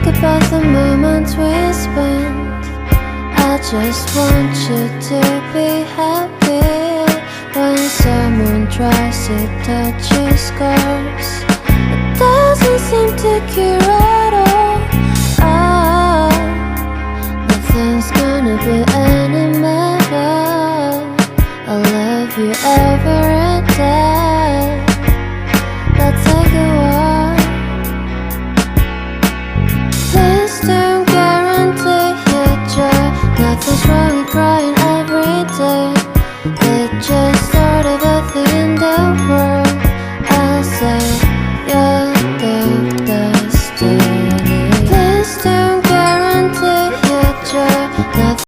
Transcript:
about the moments we spent. I just want you to be happy. When someone tries to touch your scars, it doesn't seem to cure at all. Nothing's gonna be any better. I'll love you every day. Let's take a walk. Please don't guarantee your joy. Nothing's wrong with crying every day.